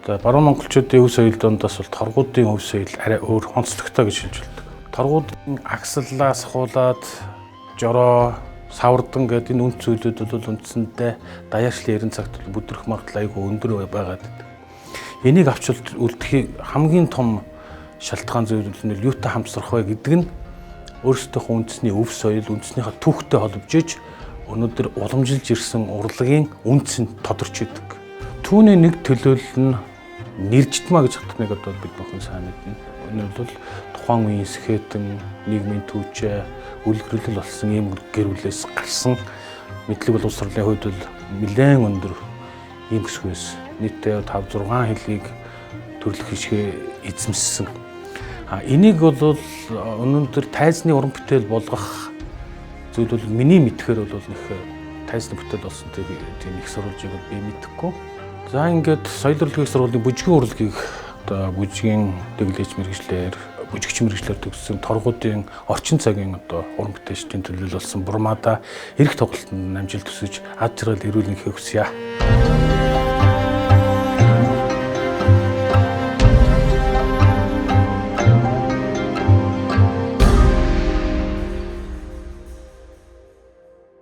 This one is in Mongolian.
За баруун монголчуудын өв соёл дондоос бол торгуудын өв соёл арай өөр онцлогтой гэж хэлж байна. Торгуудын агсаллаас хуулаад жороо, савардан гэдэг энэ үнд зүйлүүд бол үндсэндээ даяаршлын ерөн цагт бүдрэх магадлал айгүй өндөр байгаад байдаг. Энийг авч үлдэхийг хамгийн том шалтгаан зүйл нь юутай хамсрах вэ гэдэг нь өөрсдийнхөө үндэсний өв соёл, үндэснийхээ түүхтэй холбож иж өнөөдөр уламжилж ирсэн урлагийн үндэс нь тодорч идэг. Түүний нэг төлөөлөл нь нэржтмаа гэж хатныг одоо бид бүхэн сайн мэднэ. Энэ бол тухайн үеийн сэхэтэн нийгмийн түүчээ үлгэрлэл болсон ийм гэр бүлээс гарсан мэдлэг боловсролын хувьд бол нэлээд өндөр ийм хэсгээс нийтдээ 5-6 хэлийг төрлөх хишгээ эзэмссэн. Энийг бол өнөөдөр тайзны уран бүтээл болгох зүйл бол миний мэдхээр бол нэг тайзны бүтээл болсон тийм их сурвалжийг би мэдэхгүй. За ингээд соёл урлагийн сургуулийн бүжгийн урлагийг одоо бүжгийн дэглэж мэргэжлэр бүжигч мэргэжлэр төгссөн торгуудын орчин цагийн одоо уран бүтээлчдийн төлөөлөл болсон Бурмада эрэх тоглолтод амжилт төсөж ад жаргал эрүүлэнхийг хүсье.